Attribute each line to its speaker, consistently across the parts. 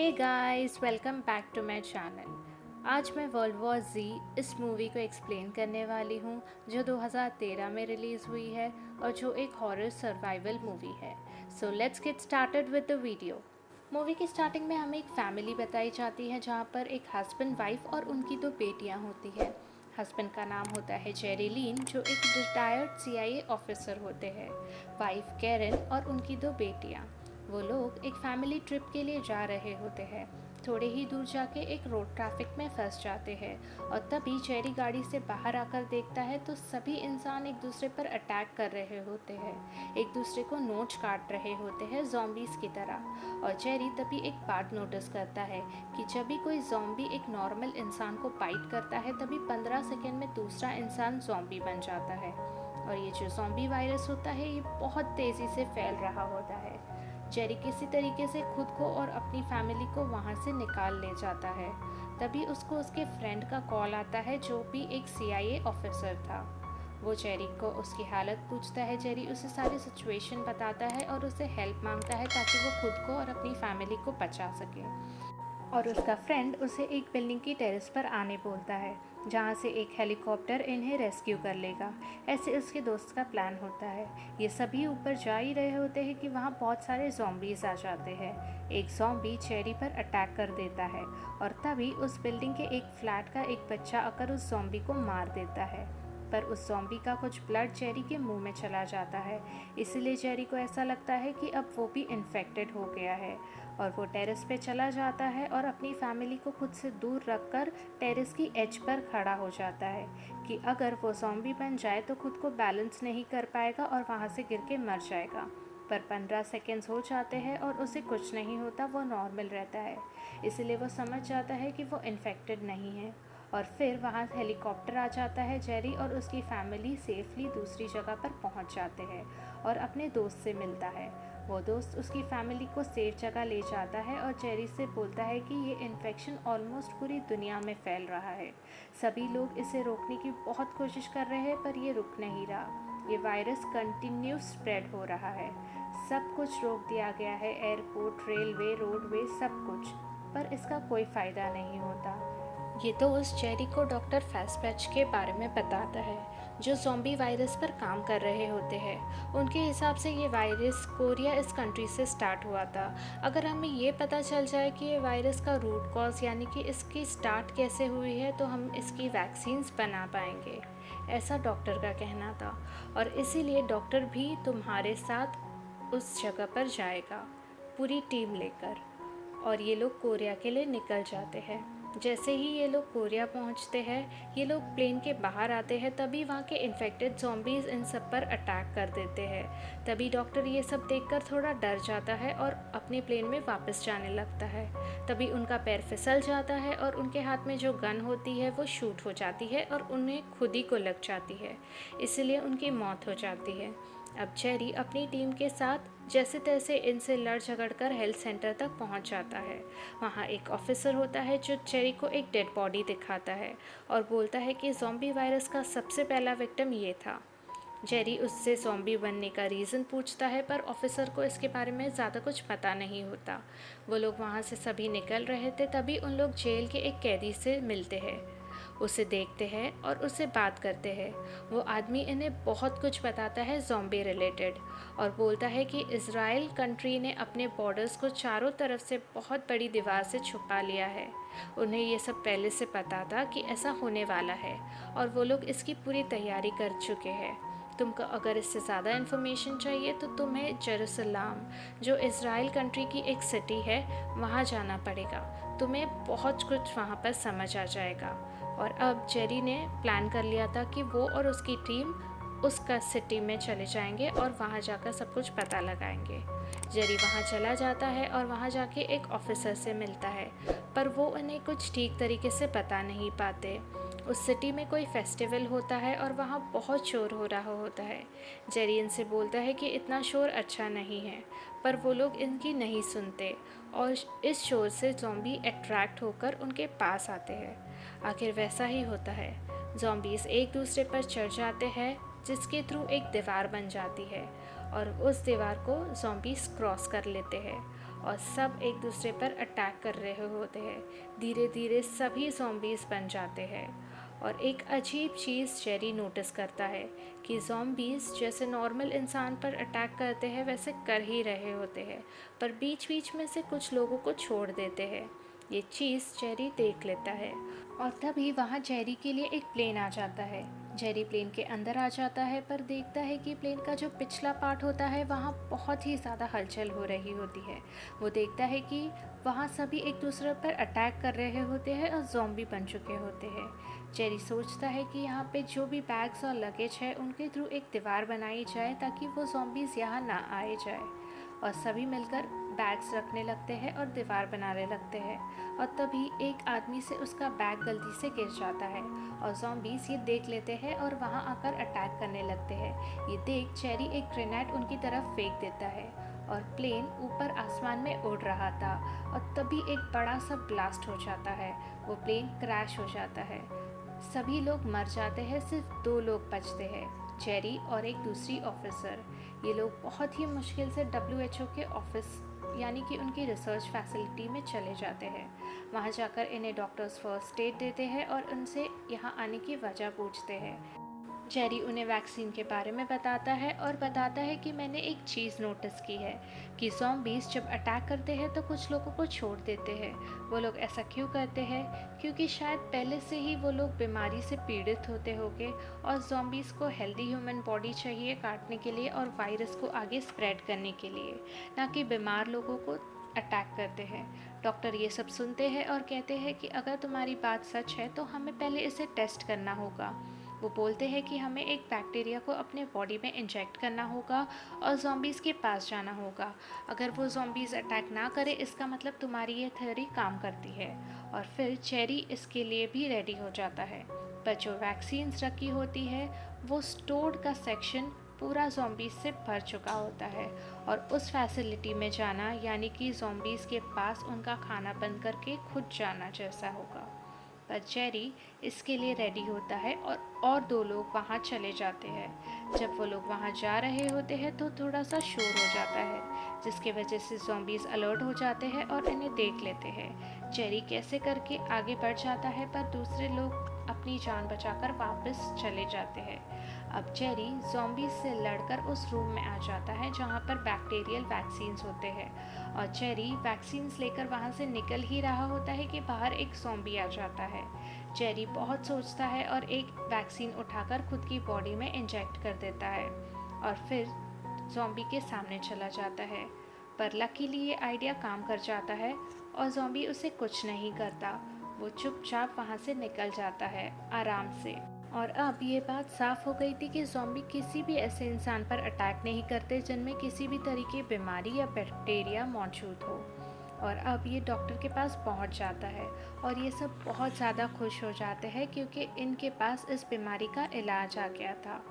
Speaker 1: Hey guys, welcome back to my channel. आज मैं world war ज़ी इस मूवी को एक्सप्लेन करने वाली हूँ जो 2013 में रिलीज़ हुई है और जो एक हॉरर सर्वाइवल मूवी है। So let's get started with the video. Movie की स्टार्टिंग में हमें एक फैमिली बताई जाती है जहाँ पर एक हस्बैंड वाइफ और उनकी दो बेटियाँ होती हैं। हस्बैंड का नाम होता है जेरी लीन जो एक रिटायर्ड CIA ऑफिसर होते हैं। वाइफ कैरन और उनकी दो बेटियाँ। वो लोग एक फैमिली ट्रिप के लिए जा रहे होते हैं। थोड़े ही दूर जाके एक रोड ट्रैफिक में फंस जाते हैं और तभी जेरी गाड़ी से बाहर आकर देखता है तो सभी इंसान एक दूसरे पर अटैक कर रहे होते हैं, एक दूसरे को नोच काट रहे होते हैं ज़ॉम्बीज़ की तरह। और जेरी तभी एक बात नोटिस करता है कि जब भी कोई ज़ॉम्बी एक नॉर्मल इंसान को बाइट करता है तभी 15 सेकेंड में दूसरा इंसान ज़ॉम्बी बन जाता है। और ये जो ज़ॉम्बी वायरस होता है ये बहुत तेज़ी से फैल रहा होता है। जेरी किसी तरीके से खुद को और अपनी फैमिली को वहाँ से निकाल ले जाता है। तभी उसको उसके फ्रेंड का कॉल आता है जो भी एक CIA ऑफिसर था। वो जेरी को उसकी हालत पूछता है। जेरी उसे सारी सिचुएशन बताता है और उसे हेल्प मांगता है ताकि वो खुद को और अपनी फैमिली को बचा सके। और उसका फ्रेंड उसे एक बिल्डिंग की टेरेस पर आने बोलता है जहाँ से एक हेलीकॉप्टर इन्हें रेस्क्यू कर लेगा। ऐसे उसके दोस्त का प्लान होता है। ये सभी ऊपर जा ही रहे होते हैं कि वहाँ बहुत सारे ज़ॉम्बीज़ आ जाते हैं। एक ज़ॉम्बी चेरी पर अटैक कर देता है और तभी उस बिल्डिंग के एक फ्लैट का एक बच्चा आकर उस ज़ॉम्बी को मार देता है। पर उस ज़ॉम्बी का कुछ ब्लड जेरी के मुंह में चला जाता है, इसलिए जेरी को ऐसा लगता है कि अब वो भी इन्फेक्टेड हो गया है। और वो टेरेस पे चला जाता है और अपनी फैमिली को खुद से दूर रखकर टेरेस की एज पर खड़ा हो जाता है कि अगर वो ज़ॉम्बी बन जाए तो खुद को बैलेंस नहीं कर पाएगा और वहाँ से गिर के मर जाएगा। पर 15 सेकेंड्स हो जाते हैं और उसे कुछ नहीं होता, वो नॉर्मल रहता है। इसलिए वो समझ जाता है कि वो इन्फेक्टेड नहीं है। और फिर वहाँ हेलीकॉप्टर आ जाता है। जेरी और उसकी फैमिली सेफली दूसरी जगह पर पहुँच जाते हैं और अपने दोस्त से मिलता है। वो दोस्त उसकी फैमिली को सेफ जगह ले जाता है और जेरी से बोलता है कि ये इन्फेक्शन ऑलमोस्ट पूरी दुनिया में फैल रहा है। सभी लोग इसे रोकने की बहुत कोशिश कर रहे हैं पर ये रुक नहीं रहा। ये वायरस कंटिन्यू स्प्रेड हो रहा है। सब कुछ रोक दिया गया है, एयरपोर्ट, रेलवे, रोडवे, सब कुछ, पर इसका कोई फ़ायदा नहीं होता। ये दोस्त जेरी को डॉक्टर फैसपैच के बारे में बताता है जो ज़ॉम्बी वायरस पर काम कर रहे होते हैं। उनके हिसाब से ये वायरस कोरिया इस कंट्री से स्टार्ट हुआ था। अगर हमें ये पता चल जाए कि ये वायरस का रूट कॉज यानी कि इसकी स्टार्ट कैसे हुई है तो हम इसकी वैक्सीन्स बना पाएंगे, ऐसा डॉक्टर का कहना था। और इसीलिए डॉक्टर भी तुम्हारे साथ उस जगह पर जाएगा पूरी टीम लेकर। और ये लोग कोरिया के लिए निकल जाते हैं। जैसे ही ये लोग कोरिया पहुंचते हैं, ये लोग प्लेन के बाहर आते हैं तभी वहाँ के इन्फेक्टेड ज़ॉम्बीज़ इन सब पर अटैक कर देते हैं। तभी डॉक्टर ये सब देखकर थोड़ा डर जाता है और अपने प्लेन में वापस जाने लगता है। तभी उनका पैर फिसल जाता है और उनके हाथ में जो गन होती है वो शूट हो जाती है और उन्हें खुद ही को लग जाती है, इसलिए उनकी मौत हो जाती है। अब जेरी अपनी टीम के साथ जैसे तैसे इनसे लड़ झगड़ कर हेल्थ सेंटर तक पहुंच जाता है। वहां एक ऑफिसर होता है जो जेरी को एक डेड बॉडी दिखाता है और बोलता है कि ज़ॉम्बी वायरस का सबसे पहला विक्टिम ये था। जेरी उससे ज़ॉम्बी बनने का रीज़न पूछता है पर ऑफिसर को इसके बारे में ज़्यादा कुछ पता नहीं होता। वो लोग वहाँ से सभी निकल रहे थे तभी उन लोग जेल के एक कैदी से मिलते हैं, उसे देखते हैं और उससे बात करते हैं। वो आदमी इन्हें बहुत कुछ बताता है ज़ॉम्बी रिलेटेड और बोलता है कि इज़राइल कंट्री ने अपने बॉर्डर्स को चारों तरफ से बहुत बड़ी दीवार से छुपा लिया है। उन्हें ये सब पहले से पता था कि ऐसा होने वाला है और वो लोग इसकी पूरी तैयारी कर चुके हैं। तुमको अगर इससे ज़्यादा इन्फॉर्मेशन चाहिए तो तुम्हें जेरूसलम, जो इज़राइल कंट्री की एक सिटी है, वहाँ जाना पड़ेगा। तुम्हें बहुत कुछ वहाँ पर समझ आ जाएगा। और अब जेरी ने प्लान कर लिया था कि वो और उसकी टीम उसका सिटी में चले जाएंगे और वहाँ जाकर सब कुछ पता लगाएंगे। जेरी वहाँ चला जाता है और वहाँ जाके एक ऑफिसर से मिलता है, पर वो उन्हें कुछ ठीक तरीके से बता नहीं पाते। उस सिटी में कोई फेस्टिवल होता है और वहाँ बहुत शोर हो रहा होता है। जेरी इनसे बोलता है कि इतना शोर अच्छा नहीं है, पर वो लोग इनकी नहीं सुनते और इस शोर से ज़ॉम्बी अट्रैक्ट होकर उनके पास आते हैं। आखिर वैसा ही होता है। ज़ॉम्बीज़ एक दूसरे पर चढ़ जाते हैं जिसके थ्रू एक दीवार बन जाती है और उस दीवार को ज़ॉम्बीज़ क्रॉस कर लेते हैं और सब एक दूसरे पर अटैक कर रहे होते हैं। धीरे धीरे सभी ज़ॉम्बीज़ बन जाते हैं और एक अजीब चीज़ जेरी नोटिस करता है कि ज़ॉम्बीज़ जैसे नॉर्मल इंसान पर अटैक करते हैं वैसे कर ही रहे होते हैं, पर बीच बीच में से कुछ लोगों को छोड़ देते हैं। ये चीज़ जेरी देख लेता है और तभी वहाँ जेरी के लिए एक प्लेन आ जाता है। जेरी प्लेन के अंदर आ जाता है पर देखता है कि प्लेन का जो पिछला पार्ट होता है वहाँ बहुत ही ज़्यादा हलचल हो रही होती है। वो देखता है कि वहाँ सभी एक दूसरे पर अटैक कर रहे होते हैं और ज़ॉम्बी बन चुके होते हैं। जेरी सोचता है कि यहाँ पे जो भी बैग्स और लगेज है उनके थ्रू एक दीवार बनाई जाए ताकि वो ज़ॉम्बीज़ यहाँ ना आए जाए, और सभी मिलकर बैग्स रखने लगते हैं और दीवार बनाने लगते हैं। और तभी एक आदमी से उसका बैग गलती से गिर जाता है और ज़ॉम्बीज़ ये देख लेते हैं और वहाँ आकर अटैक करने लगते हैं। ये देख जेरी एक ग्रेनेड उनकी तरफ फेंक देता है और प्लेन ऊपर आसमान में उड़ रहा था और तभी एक बड़ा सा ब्लास्ट हो जाता है। वो प्लेन क्रैश हो जाता है। सभी लोग मर जाते हैं, सिर्फ 2 लोग बचते हैं, जेरी और एक दूसरी ऑफिसर। ये लोग बहुत ही मुश्किल से WHO के ऑफिस यानी कि उनकी रिसर्च फैसिलिटी में चले जाते हैं। वहाँ जाकर इन्हें डॉक्टर्स फर्स्ट एड देते हैं और उनसे यहाँ आने की वजह पूछते हैं। जेरी उन्हें वैक्सीन के बारे में बताता है और बताता है कि मैंने एक चीज़ नोटिस की है कि ज़ॉम्बीज़ जब अटैक करते हैं तो कुछ लोगों को छोड़ देते हैं। वो लोग ऐसा क्यों करते हैं? क्योंकि शायद पहले से ही वो लोग बीमारी से पीड़ित होते होंगे और ज़ॉम्बीज़ को हेल्दी ह्यूमन बॉडी चाहिए काटने के लिए और वायरस को आगे स्प्रेड करने के लिए, ना कि बीमार लोगों को अटैक करते हैं। डॉक्टर ये सब सुनते हैं और कहते हैं कि अगर तुम्हारी बात सच है तो हमें पहले इसे टेस्ट करना होगा। वो बोलते हैं कि हमें एक बैक्टीरिया को अपने बॉडी में इंजेक्ट करना होगा और ज़ॉम्बीज़ के पास जाना होगा। अगर वो ज़ॉम्बीज़ अटैक ना करे इसका मतलब तुम्हारी ये थ्योरी काम करती है। और फिर जेरी इसके लिए भी रेडी हो जाता है। पर जो वैक्सीन्स रखी होती है वो स्टोर्ड का सेक्शन पूरा ज़ॉम्बीज़ से भर चुका होता है और उस फैसिलिटी में जाना यानी कि ज़ॉम्बीज़ के पास उनका खाना बंद करके खुद जाना जैसा होगा। पर जेरी इसके लिए रेडी होता है और 2 लोग वहाँ चले जाते हैं। जब वो लोग वहाँ जा रहे होते हैं तो थोड़ा सा शोर हो जाता है जिसकी वजह से ज़ॉम्बीज़ अलर्ट हो जाते हैं और इन्हें देख लेते हैं। जेरी कैसे करके आगे बढ़ जाता है पर दूसरे लोग अपनी जान बचाकर वापस चले जाते हैं। अब जेरी ज़ॉम्बीज़ से लड़कर उस रूम में आ जाता है जहाँ पर बैक्टीरियल वैक्सीन्स होते हैं और जेरी वैक्सीन्स लेकर वहाँ से निकल ही रहा होता है कि बाहर एक ज़ॉम्बी आ जाता है। जेरी बहुत सोचता है और एक वैक्सीन उठाकर खुद की बॉडी में इंजेक्ट कर देता है और फिर ज़ॉम्बी के सामने चला जाता है। पर लकीली ये आइडिया काम कर जाता है और ज़ॉम्बी उसे कुछ नहीं करता। वो चुपचाप वहाँ से निकल जाता है आराम से। और अब ये बात साफ हो गई थी कि ज़ॉम्बी किसी भी ऐसे इंसान पर अटैक नहीं करते जिनमें किसी भी तरह की बीमारी या बैक्टीरिया मौजूद हो। और अब ये डॉक्टर के पास पहुंच जाता है और ये सब बहुत ज़्यादा खुश हो जाते हैं क्योंकि इनके पास इस बीमारी का इलाज आ गया था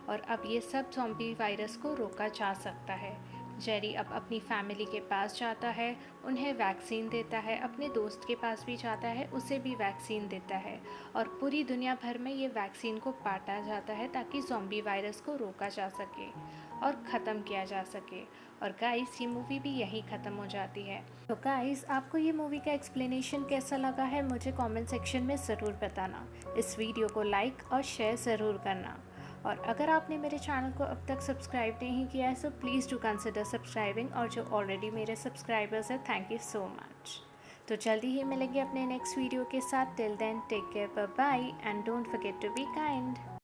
Speaker 1: और अब ये सब ज़ॉम्बी वायरस को रोका जा सकता है। जेरी अब अपनी फैमिली के पास जाता है, उन्हें वैक्सीन देता है, अपने दोस्त के पास भी जाता है, उसे भी वैक्सीन देता है और पूरी दुनिया भर में ये वैक्सीन को बांटा जाता है ताकि ज़ॉम्बी वायरस को रोका जा सके और ख़त्म किया जा सके। और गाइस ये मूवी भी यहीं ख़त्म हो जाती है। तो गाइस आपको ये मूवी का एक्सप्लेनेशन कैसा लगा है मुझे कमेंट सेक्शन में ज़रूर बताना। इस वीडियो को लाइक और शेयर ज़रूर करना और अगर आपने मेरे चैनल को अब तक सब्सक्राइब नहीं किया है so please do consider subscribing, और जो ऑलरेडी मेरे सब्सक्राइबर्स हैं थैंक यू सो मच। तो जल्दी ही मिलेंगे अपने नेक्स्ट वीडियो के साथ। Till then take care, bye bye and don't forget to be kind.